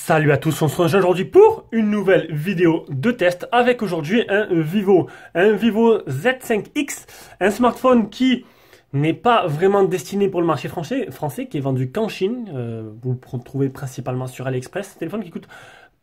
Salut à tous, on se retrouve aujourd'hui pour une nouvelle vidéo de test avec aujourd'hui un Vivo Z5X, un smartphone qui n'est pas vraiment destiné pour le marché français qui est vendu qu'en Chine. Vous le trouvez principalement sur AliExpress. Un téléphone qui coûte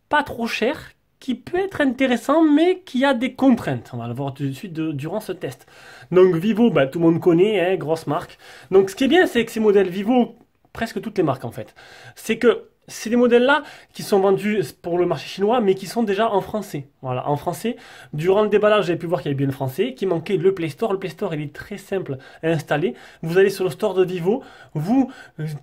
pas trop cher, qui peut être intéressant mais qui a des contraintes. On va le voir tout de suite durant ce test. Donc Vivo, tout le monde connaît, hein, grosse marque. Donc ce qui est bien, c'est que ces modèles Vivo, presque toutes les marques en fait, c'est que c'est des modèles-là qui sont vendus pour le marché chinois, mais qui sont déjà en français. Voilà, en français. Durant le déballage, j'avais pu voir qu'il y avait bien le français, qu'il manquait le Play Store. Le Play Store, il est très simple à installer. Vous allez sur le store de Vivo, vous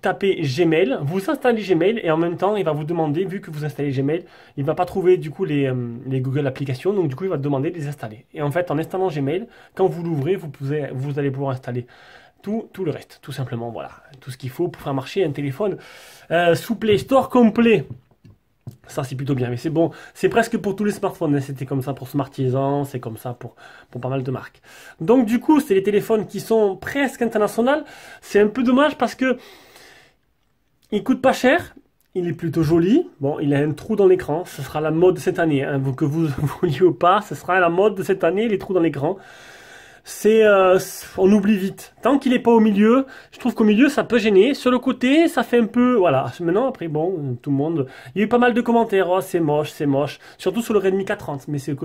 tapez Gmail, vous installez Gmail, et en même temps, il va vous demander, vu que vous installez Gmail, il ne va pas trouver du coup les Google Applications, donc du coup, il va te demander de les installer. Et en fait, en installant Gmail, quand vous l'ouvrez, vous allez pouvoir installer tout le reste, tout simplement, voilà. Tout ce qu'il faut pour faire marcher un téléphone sous Play Store complet. Ça, c'est plutôt bien, mais c'est bon. C'est presque pour tous les smartphones, hein. C'était comme ça pour Smartisan, c'est comme ça pour pas mal de marques. Donc, du coup, c'est les téléphones qui sont presque internationaux. C'est un peu dommage parce que il coûte pas cher. Il est plutôt joli. Bon, il a un trou dans l'écran. Ce sera la mode de cette année, hein. Que vous vouliez ou pas, ce sera la mode de cette année, les trous dans l'écran. On oublie vite. Tant qu'il n'est pas au milieu, je trouve qu'au milieu ça peut gêner. Sur le côté, ça fait un peu, voilà. Maintenant, après, bon, tout le monde. Il y a eu pas mal de commentaires. Oh, c'est moche, c'est moche. Surtout sur le Redmi K30. Mais c'est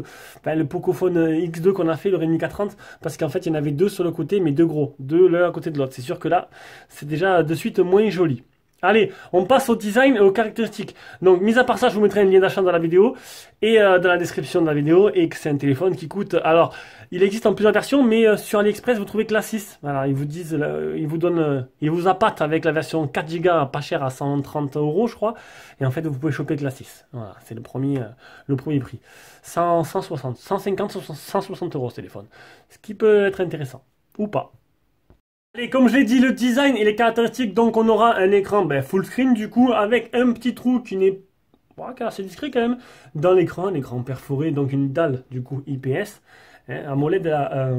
le Pocophone X2 qu'on a fait, le Redmi K30, parce qu'en fait, il y en avait deux sur le côté, mais deux gros, deux l'un à côté de l'autre. C'est sûr que là, c'est déjà de suite moins joli. Allez, on passe au design et aux caractéristiques. Donc, mis à part ça, je vous mettrai un lien d'achat dans la vidéo et dans la description de la vidéo. Et que c'est un téléphone qui coûte. Alors, il existe en plusieurs versions, mais sur AliExpress, vous trouvez que la 6. Voilà, ils vous disent, ils vous appâtent avec la version 4 Go, pas cher à 130 €, je crois. Et en fait, vous pouvez choper que la 6. Voilà, c'est le premier prix. 150, 160 € ce téléphone. Ce qui peut être intéressant ou pas. Et comme je l'ai dit, le design et les caractéristiques, donc on aura un écran full screen du coup avec un petit trou qui n'est pas assez discret quand même dans l'écran, un écran perforé, donc une dalle du coup IPS, hein, AMOLED,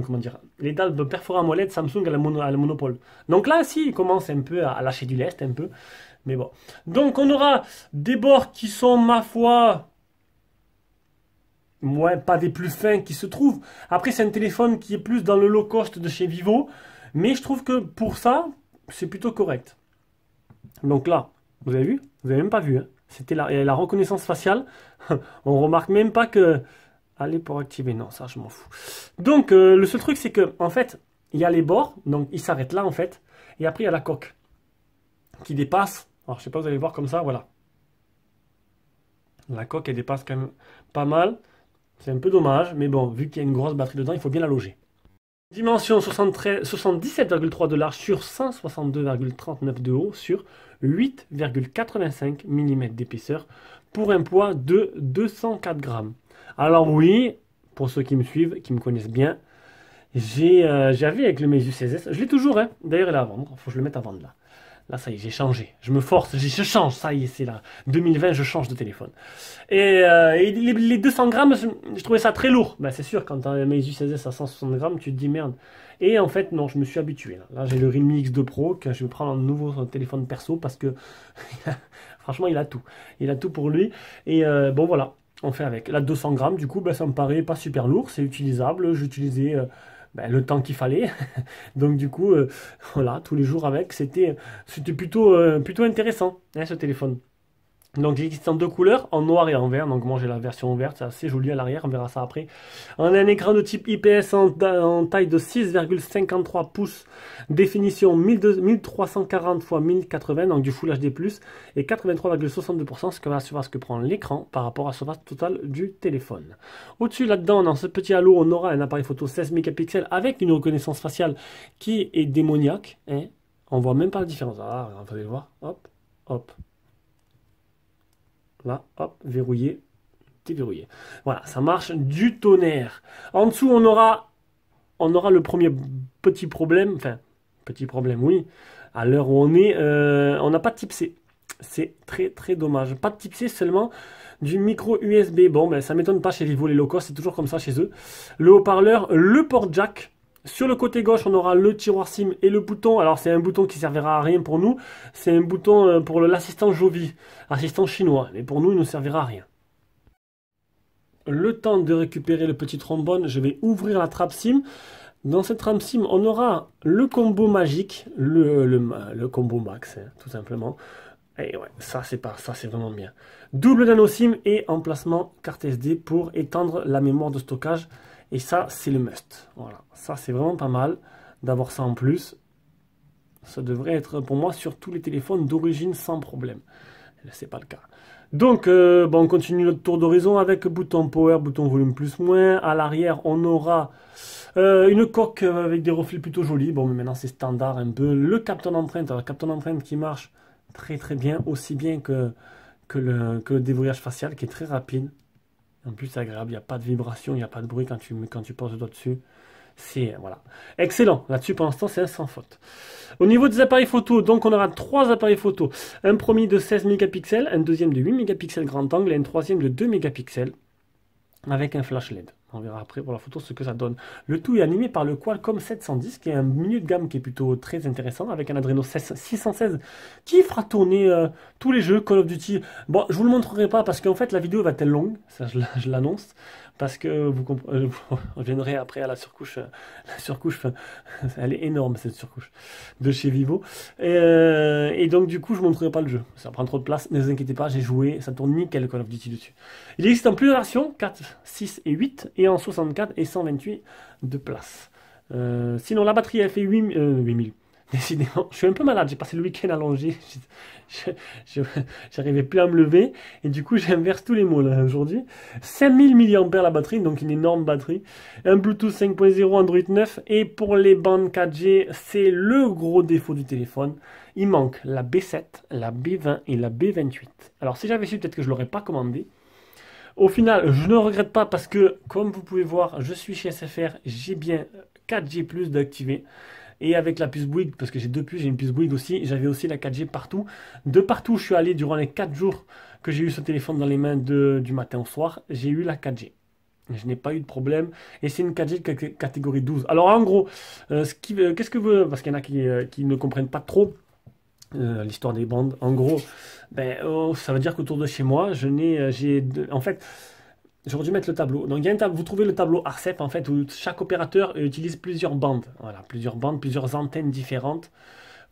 comment dire, les dalles perforées AMOLED Samsung à la monopole. Donc là, si, il commence un peu à lâcher du lest un peu, mais bon. Donc on aura des bords qui sont, ma foi, pas des plus fins qui se trouvent. Après, c'est un téléphone qui est plus dans le low cost de chez Vivo. Mais je trouve que pour ça, c'est plutôt correct. Donc là, vous avez vu? Vous n'avez même pas vu. Hein. C'était la reconnaissance faciale. On remarque même pas que... Allez, pour activer. Non, ça, je m'en fous. Donc, le seul truc, c'est que en fait, il y a les bords. Donc, ils s'arrêtent là, en fait. Et après, il y a la coque qui dépasse. Alors, je sais pas, vous allez voir comme ça, voilà. La coque, elle dépasse quand même pas mal. C'est un peu dommage. Mais bon, vu qu'il y a une grosse batterie dedans, il faut bien la loger. Dimension 77,3 de large sur 162,39 de haut sur 8,85 mm d'épaisseur pour un poids de 204 grammes. Alors oui, pour ceux qui me suivent, qui me connaissent bien, j'avais avec le Meizu 16S, je l'ai toujours, hein. D'ailleurs il est à vendre, il faut que je le mette à vendre là. Là, ça y est, j'ai changé. Je me force, je change. Ça y est, c'est là. 2020, je change de téléphone. Et les 200 grammes, je trouvais ça très lourd. C'est sûr, quand tu as un Meizu 16S à 160 grammes, tu te dis merde. Et en fait, non, je me suis habitué. Là, j'ai le Realme X2 Pro, que je vais prendre un nouveau téléphone perso parce que, franchement, il a tout. Il a tout pour lui. Et bon, voilà, on fait avec. Là, 200 grammes, du coup, ça me paraît pas super lourd. C'est utilisable. J'utilisais... le temps qu'il fallait. Donc du coup, voilà, tous les jours avec, c'était plutôt intéressant, hein, ce téléphone. Donc il existe en deux couleurs, en noir et en vert. Donc moi j'ai la version verte, c'est assez joli à l'arrière, on verra ça après. On a un écran de type IPS en taille de 6,53 pouces, définition 1340 x 1080, donc du Full HD+, et 83,62%, ce que prend l'écran par rapport à la surface totale du téléphone. Au-dessus, là-dedans, dans ce petit halo, on aura un appareil photo 16 mégapixels avec une reconnaissance faciale qui est démoniaque. Hein. On voit même pas la différence. Ah, vous allez voir, hop, hop. Là, hop, verrouillé. déverrouillé. Voilà, ça marche du tonnerre. En dessous, on aura le premier petit problème, enfin, petit problème, oui, à l'heure où on est, on n'a pas de type C. C'est très très dommage. Pas de type C, seulement du micro USB. Bon, ben ça m'étonne pas chez Vivo, les low cost, c'est toujours comme ça chez eux. Le haut-parleur, le port jack. Sur le côté gauche, on aura le tiroir SIM et le bouton. Alors, c'est un bouton qui servira à rien pour nous. C'est un bouton pour l'assistant Jovi, assistant chinois. Mais pour nous, il ne servira à rien. Le temps de récupérer le petit trombone, je vais ouvrir la trappe SIM. Dans cette trappe SIM, on aura le combo magique, le combo max, hein, tout simplement. Et ouais, ça c'est vraiment bien. Double nano SIM et emplacement carte SD pour étendre la mémoire de stockage. Et ça, c'est le must. Voilà, ça c'est vraiment pas mal d'avoir ça en plus. Ça devrait être pour moi sur tous les téléphones d'origine sans problème. C'est pas le cas. Donc, bon, on continue notre tour d'horizon avec bouton power, bouton volume plus moins. À l'arrière, on aura une coque avec des reflets plutôt jolis. Bon, mais maintenant c'est standard un peu. Le capteur d'empreinte, alors capteur d'empreinte qui marche très très bien, aussi bien que le déverrouillage facial qui est très rapide. En plus, c'est agréable, il n'y a pas de vibration, il n'y a pas de bruit quand tu poses le doigt dessus. C'est voilà, excellent. Là-dessus, pour l'instant, c'est un sans faute. Au niveau des appareils photo, donc on aura 3 appareils photo. Un premier de 16 mégapixels, un deuxième de 8 mégapixels grand angle et un troisième de 2 mégapixels avec un flash LED. On verra après pour la photo ce que ça donne. Le tout est animé par le Qualcomm 710, qui est un milieu de gamme qui est plutôt très intéressant, avec un Adreno 616 qui fera tourner tous les jeux Call of Duty. Bon, je vous le montrerai pas parce qu'en fait la vidéo va être longue, ça je l'annonce, parce que vous comprenez, je viendrai après à la surcouche, elle est énorme cette surcouche de chez Vivo. Et donc du coup je ne montrerai pas le jeu, ça prend trop de place, ne vous inquiétez pas, j'ai joué, ça tourne nickel Call of Duty dessus. Il existe en plusieurs versions, 4, 6 et 8, et en 64 et 128 de place. Sinon la batterie elle fait 8000. Décidément, je suis un peu malade, j'ai passé le week-end allongé, j'arrivais plus à me lever, et du coup j'inverse tous les mots là aujourd'hui. 5000 mAh la batterie, donc une énorme batterie. Un Bluetooth 5.0, Android 9, et pour les bandes 4G, c'est le gros défaut du téléphone. Il manque la B7, la B20 et la B28. Alors si j'avais su, peut-être que je ne l'aurais pas commandé. Au final, je ne regrette pas parce que, comme vous pouvez voir, je suis chez SFR, j'ai bien 4G+ d'activé. Et avec la puce Bouygues, parce que j'ai 2 puces, j'ai une puce Bouygues aussi, j'avais aussi la 4G partout. De partout où je suis allé durant les 4 jours que j'ai eu ce téléphone dans les mains du matin au soir, j'ai eu la 4G. Je n'ai pas eu de problème. Et c'est une 4G de catégorie 12. Alors en gros, qu'est-ce que vous... Parce qu'il y en a qui ne comprennent pas trop l'histoire des bandes. En gros, ça veut dire qu'autour de chez moi, en fait... J'aurais dû mettre le tableau. Donc, il y a un tableau, vous trouvez le tableau ARCEP, en fait, où chaque opérateur utilise plusieurs bandes. Voilà, plusieurs bandes, plusieurs antennes différentes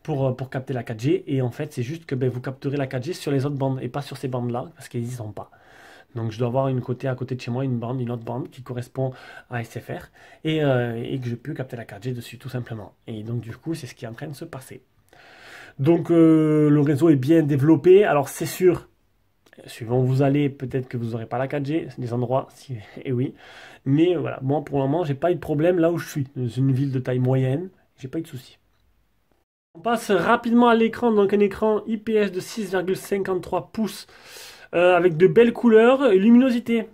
pour capter la 4G. Et en fait, c'est juste que vous capterez la 4G sur les autres bandes et pas sur ces bandes-là, parce qu'elles n'existent pas. Donc, je dois avoir une à côté de chez moi, une autre bande qui correspond à SFR et que je peux capter la 4G dessus, tout simplement. Et donc, du coup, c'est ce qui est en train de se passer. Donc, le réseau est bien développé. Alors, c'est sûr... Suivant où vous allez, peut-être que vous n'aurez pas la 4G, c'est des endroits, et oui. Mais voilà, moi pour le moment, j'ai pas eu de problème là où je suis. Dans une ville de taille moyenne, j'ai pas eu de soucis. On passe rapidement à l'écran, donc un écran IPS de 6,53 pouces avec de belles couleurs et luminosité.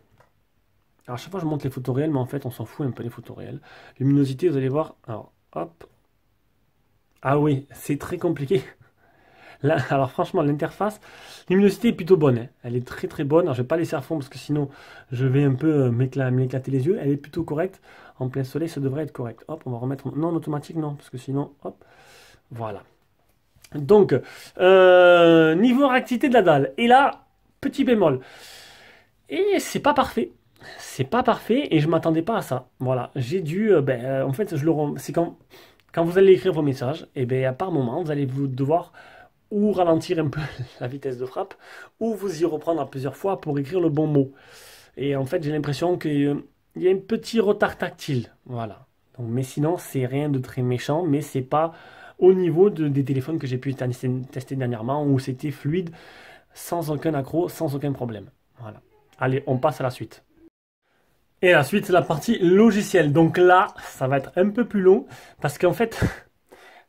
Alors à chaque fois je montre les photos réelles, mais en fait on s'en fout un peu des photos réelles. Luminosité, vous allez voir, alors hop. Ah oui, c'est très compliqué. Là, alors franchement, l'interface, luminosité est plutôt bonne. Hein. Elle est très très bonne. Alors, je ne vais pas laisser à fond parce que sinon, je vais un peu m'éclater les yeux. Elle est plutôt correcte. En plein soleil, ça devrait être correct. Hop, on va remettre... Non, en automatique, non. Parce que sinon, hop, voilà. Donc, niveau réactivité de la dalle. Et là, petit bémol. Et c'est pas parfait. C'est pas parfait et je ne m'attendais pas à ça. Voilà, j'ai dû... en fait, c'est quand vous allez écrire vos messages, et à par moment, vous allez devoir... ou ralentir un peu la vitesse de frappe, ou vous y reprendre à plusieurs fois pour écrire le bon mot. Et en fait, j'ai l'impression qu'il y a un petit retard tactile. Voilà. Donc, mais sinon, c'est rien de très méchant, mais c'est pas au niveau des téléphones que j'ai pu tester dernièrement, où c'était fluide, sans aucun accroc, sans aucun problème. Voilà. Allez, on passe à la suite. Et la suite, c'est la partie logicielle. Donc là, ça va être un peu plus long, parce qu'en fait...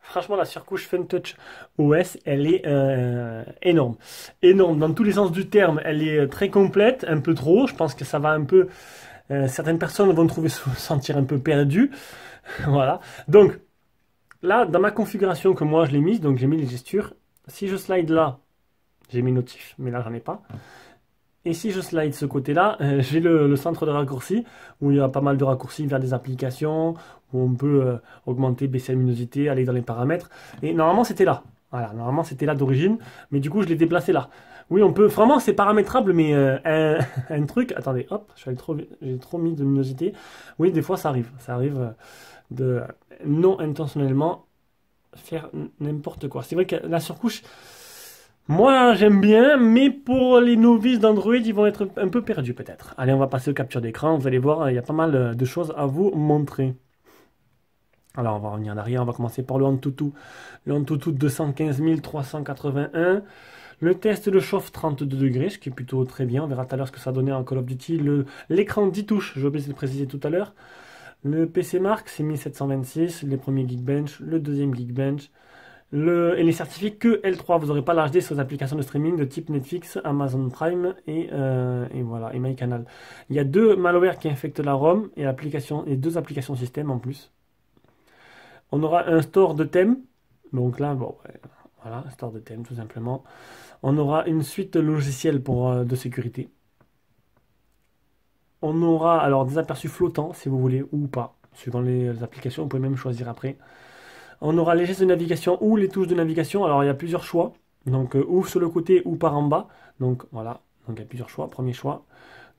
Franchement, la surcouche FunTouch OS, elle est énorme. Énorme dans tous les sens du terme. Elle est très complète, un peu trop. Je pense que ça va un peu... certaines personnes vont trouver se sentir un peu perdues. Voilà. Donc, là, dans ma configuration que moi je l'ai mise, donc j'ai mis les gestures. Si je slide là, j'ai mis notif, mais là j'en ai pas. Et si je slide ce côté-là, j'ai le centre de raccourci, où il y a pas mal de raccourcis vers des applications, où on peut augmenter, baisser la luminosité, aller dans les paramètres. Et normalement c'était là. Voilà, normalement c'était là d'origine, mais du coup je l'ai déplacé là. Oui, on peut, vraiment c'est paramétrable, mais un truc, attendez, hop, j'ai trop mis de luminosité. Oui, des fois ça arrive de non intentionnellement faire n'importe quoi. C'est vrai que la surcouche, moi j'aime bien, mais pour les novices d'Android, ils vont être un peu perdus peut-être. Allez, on va passer aux captures d'écran. Vous allez voir, il y a pas mal de choses à vous montrer. Alors, on va revenir en arrière. On va commencer par le Antutu. Le Antutu 215 381. Le test de chauffe 32 degrés, ce qui est plutôt très bien. On verra tout à l'heure ce que ça donnait en Call of Duty. L'écran 10 touches, j'ai oublié de le préciser tout à l'heure. Le PC Mark, c'est 1726. Les premiers Geekbench, le deuxième Geekbench. Et les certifiés que L3, vous n'aurez pas l'HD sur les applications de streaming de type Netflix, Amazon Prime et voilà, et MyCanal. Il y a 2 malwares qui infectent la ROM et 2 applications système en plus. On aura un store de thèmes, donc là, bon, ouais, voilà, un store de thèmes tout simplement. On aura une suite logicielle de sécurité. On aura alors des aperçus flottants si vous voulez ou pas, suivant les applications, vous pouvez même choisir après. On aura les gestes de navigation ou les touches de navigation. Alors il y a plusieurs choix. Donc ou sur le côté ou par en bas. Donc voilà. Donc il y a plusieurs choix. Premier choix,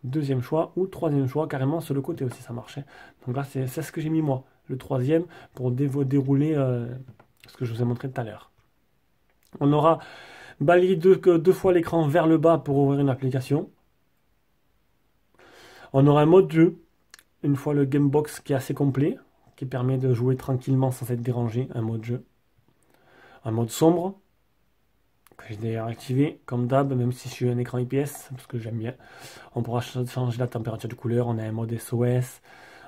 deuxième choix ou troisième choix. Carrément sur le côté aussi ça marchait. Donc là c'est ce que j'ai mis moi. Le troisième pour dérouler ce que je vous ai montré tout à l'heure. On aura balayé deux fois l'écran vers le bas pour ouvrir une application. On aura un mode jeu. Une fois le Gamebox qui est assez complet, qui permet de jouer tranquillement sans être dérangé, un mode jeu. Un mode sombre, que j'ai d'ailleurs activé, comme d'hab, même si je suis un écran IPS, parce que j'aime bien. On pourra changer la température de couleur, on a un mode SOS,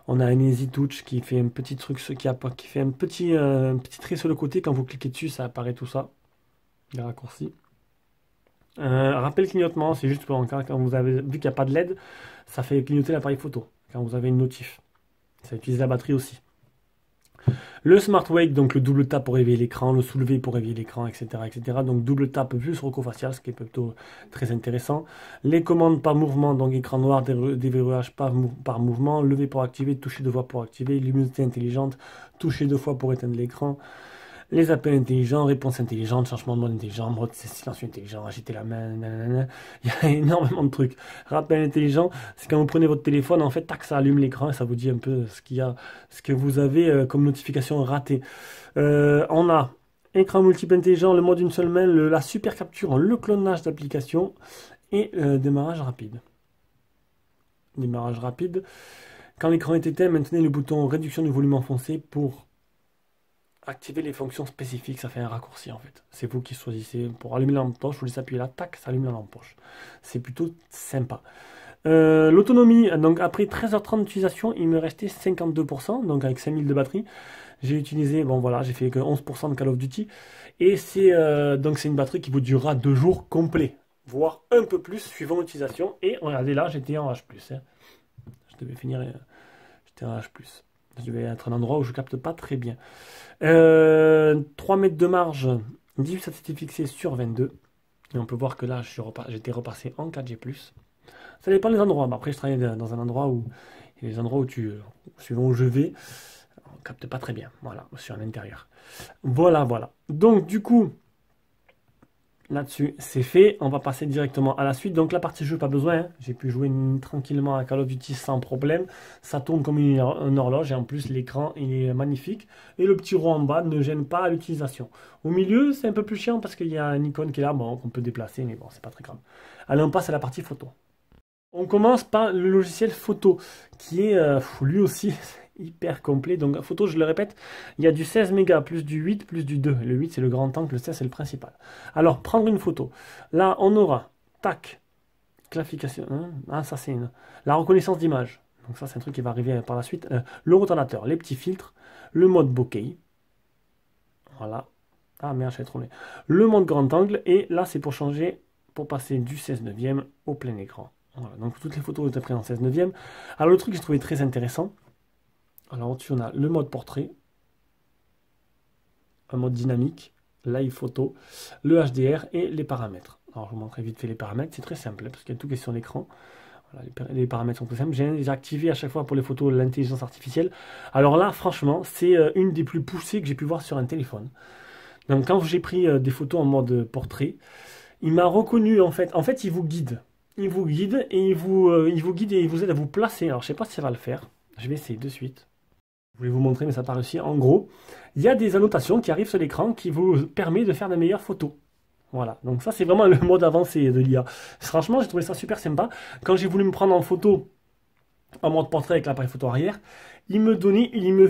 on a un Easy Touch qui fait un petit truc, qui fait un petit trait sur le côté, quand vous cliquez dessus, ça apparaît tout ça, les raccourcis. Rappel clignotement, c'est juste pour quand vous avez vu qu'il n'y a pas de LED, ça fait clignoter l'appareil photo, quand vous avez une notif. Ça utilise la batterie aussi. Le Smart Wake, donc le double tap pour réveiller l'écran, le soulever pour réveiller l'écran, etc., etc. Donc double tap vue sur recofacial, ce qui est plutôt très intéressant. Les commandes par mouvement, donc écran noir, déverrouillage par mouvement, lever pour activer, toucher 2 fois pour activer, luminosité intelligente, toucher 2 fois pour éteindre l'écran. Les appels intelligents, réponse intelligente, changement de mode intelligent, mode silencieux intelligent, agiter la main, nanana. Il y a énormément de trucs. Rappel intelligent, c'est quand vous prenez votre téléphone, en fait, tac, ça allume l'écran et ça vous dit un peu ce que vous avez comme notification ratée. On a écran multiple intelligent, le mode d'une seule main, la super capture, le clonage d'application et démarrage rapide. Démarrage rapide. Quand l'écran est éteint, maintenez le bouton réduction du volume enfoncé pour activer les fonctions spécifiques, ça fait un raccourci en fait. C'est vous qui choisissez. Pour allumer la lampe torche, vous laissez appuyer là, tac, ça allume la lampe torche. C'est plutôt sympa. L'autonomie, donc après 13h30 d'utilisation, il me restait 52%, donc avec 5000 de batterie. J'ai utilisé, bon voilà, j'ai fait que 11% de Call of Duty. Et donc c'est une batterie qui vous durera 2 jours complets, voire un peu plus suivant l'utilisation. Et regardez là, j'étais en H+. Hein. Je devais finir, j'étais en H+. Je devais être un endroit où je capte pas très bien. 3 mètres de marge, 18 statistiques fixées sur 22. Et on peut voir que là, j'étais repassé en 4G+. Ça dépend des endroits. Mais après, je travaille dans un endroit où... Il y a des endroits où suivant où je vais, on capte pas très bien. Voilà, sur l'intérieur. Voilà, voilà. Donc, du coup... Là-dessus, c'est fait. On va passer directement à la suite. Donc la partie jeu, pas besoin. Hein. J'ai pu jouer tranquillement à Call of Duty sans problème. Ça tourne comme une horloge et en plus l'écran il est magnifique. Et le petit rond en bas ne gêne pas à l'utilisation. Au milieu, c'est un peu plus chiant parce qu'il y a une icône qui est là, bon, qu'on peut déplacer, mais bon, c'est pas très grave. Allez, on passe à la partie photo. On commence par le logiciel photo qui est lui aussi hyper complet. Donc photo, je le répète, il y a du 16 mégas plus du 8 plus du 2. Le 8 c'est le grand angle, le 16 c'est le principal. Alors prendre une photo. Là on aura tac, classification. Ça c'est la reconnaissance d'image. Donc ça c'est un truc qui va arriver par la suite. Le retardateur, les petits filtres, le mode bokeh. Voilà. Ah merde, j'ai trop. Le mode grand angle, et là c'est pour changer, pour passer du 16 neuvième au plein écran. Voilà, donc toutes les photos étaient prises en 16 neuvième. Alors le truc que j'ai trouvé très intéressant, alors au-dessus on a le mode portrait, un mode dynamique, live photo, le HDR et les paramètres. Alors je vous montrerai vite fait les paramètres, c'est très simple, parce qu'il y a tout qui est sur l'écran. Voilà, les paramètres sont très simples. J'ai activé à chaque fois pour les photos l'intelligence artificielle. Alors là, franchement, c'est une des plus poussées que j'ai pu voir sur un téléphone. Donc quand j'ai pris des photos en mode portrait, il m'a reconnu en fait. En fait, il vous guide. Il vous guide et il vous guide et il vous aide à vous placer. Alors je sais pas si ça va le faire. Je vais essayer de suite. Je voulais vous montrer, mais ça part aussi. En gros, il y a des annotations qui arrivent sur l'écran qui vous permettent de faire de meilleures photos. Voilà, donc ça c'est vraiment le mode avancé de l'IA. Franchement, j'ai trouvé ça super sympa. Quand j'ai voulu me prendre en photo en mode portrait avec l'appareil photo arrière, il me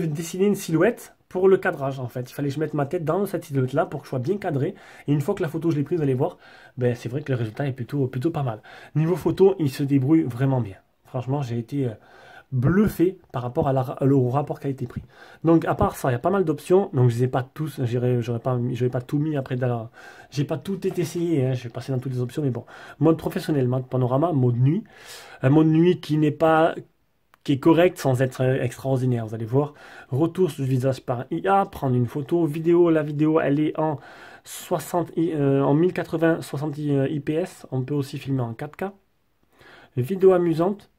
dessinait une silhouette pour le cadrage en fait. Il fallait que je mette ma tête dans cette silhouette là pour que je sois bien cadré. Et une fois que la photo je l'ai prise, vous allez voir, ben, c'est vrai que le résultat est plutôt pas mal. Niveau photo, il se débrouille vraiment bien. Franchement, j'ai été bluffé par rapport au rapport qualité prix. Donc à part ça, il y a pas mal d'options. Donc je les ai pas tous, j'aurais pas tout mis après. J'ai pas tout été essayé. Hein, je vais passer dans toutes les options, mais bon. Mode professionnel, mode panorama, mode nuit. Un mode nuit qui est correct sans être extraordinaire. Vous allez voir. Retour sur le visage par IA, prendre une photo, vidéo. La vidéo, elle est en 1080 60 IPS. On peut aussi filmer en 4K. Vidéo amusante.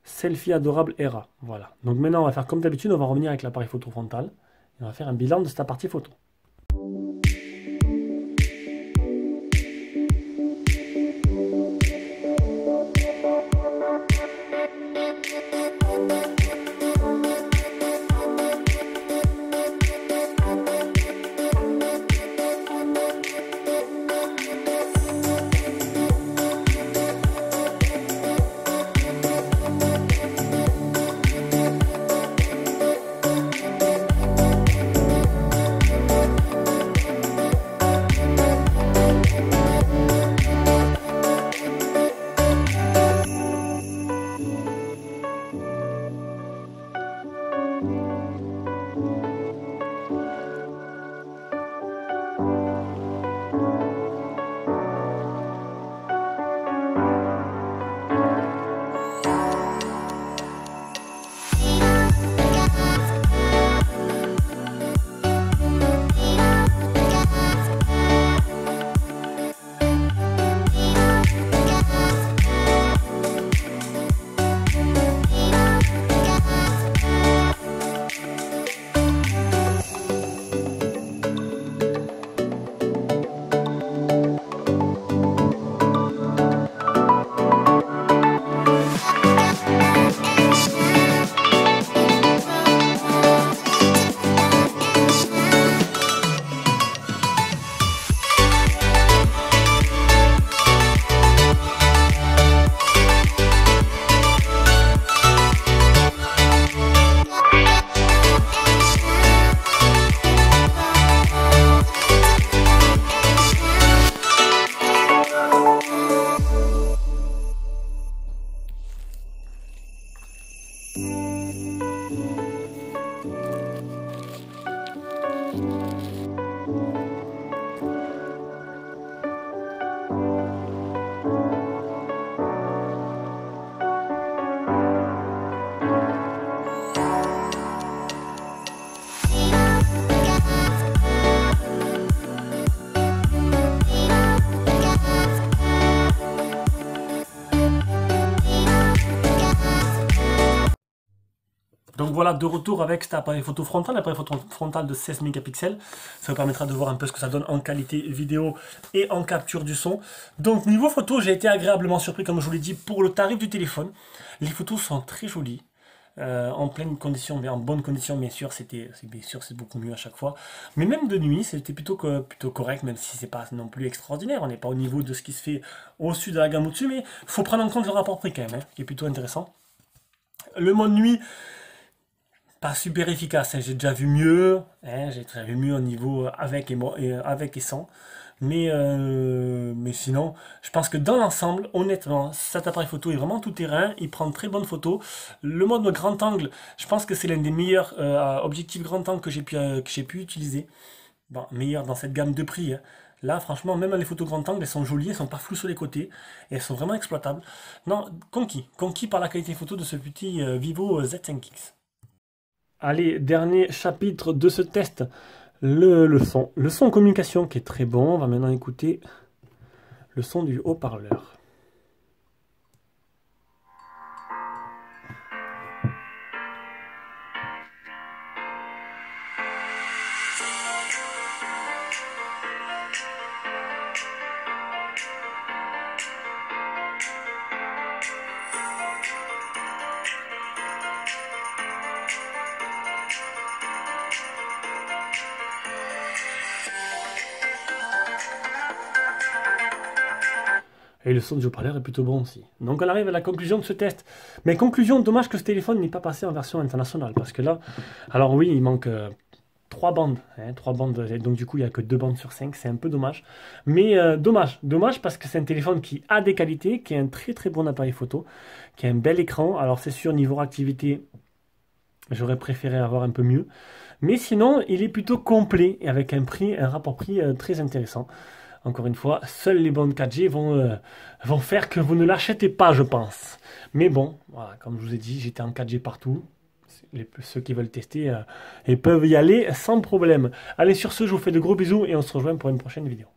Selfie adorable ERA. Voilà. Donc maintenant, on va faire comme d'habitude, on va revenir avec l'appareil photo frontal. Et on va faire un bilan de cette partie photo. Donc voilà, de retour avec cet appareil photo frontal, l'appareil photo frontal de 16 mégapixels. Ça vous permettra de voir un peu ce que ça donne en qualité vidéo et en capture du son. Donc niveau photo, j'ai été agréablement surpris, comme je vous l'ai dit, pour le tarif du téléphone. Les photos sont très jolies. En pleine condition, mais en bonne condition, bien sûr, c'est beaucoup mieux à chaque fois. Mais même de nuit, c'était plutôt correct, même si c'est pas non plus extraordinaire. On n'est pas au niveau de ce qui se fait au-dessus de la gamme au-dessus, mais il faut prendre en compte le rapport prix quand même, hein, qui est plutôt intéressant. Le mode nuit, pas super efficace, hein. J'ai déjà vu mieux, hein, j'ai déjà vu mieux au niveau avec et sans. Mais sinon, je pense que dans l'ensemble, honnêtement, cet appareil photo est vraiment tout terrain, il prend de très bonnes photos. Le mode grand angle, je pense que c'est l'un des meilleurs objectifs grand angle que j'ai pu utiliser. Bon, meilleur dans cette gamme de prix, hein. Là, franchement, même les photos grand angle, elles sont jolies, elles sont pas floues sur les côtés, et elles sont vraiment exploitables. Non, conquis par la qualité photo de ce petit Vivo Z5X. Allez, dernier chapitre de ce test, le son. Le son communication qui est très bon. On va maintenant écouter le son du haut-parleur. Et le son du haut-parleur est plutôt bon aussi. Donc on arrive à la conclusion de ce test. Mais conclusion, dommage que ce téléphone n'ait pas passé en version internationale. Parce que là, alors oui, il manque 3 bandes. Hein, 3 bandes, donc du coup, il n'y a que 2 bandes sur 5. C'est un peu dommage. Mais dommage parce que c'est un téléphone qui a des qualités, qui a un très très bon appareil photo, qui a un bel écran. Alors c'est sûr, niveau réactivité, j'aurais préféré avoir un peu mieux. Mais sinon, il est plutôt complet et avec un rapport prix très intéressant. Encore une fois, seules les bandes 4G vont faire que vous ne l'achetez pas, je pense. Mais bon, voilà, comme je vous ai dit, j'étais en 4G partout. Ceux qui veulent tester, ils peuvent y aller sans problème. Allez, sur ce, je vous fais de gros bisous et on se rejoint pour une prochaine vidéo.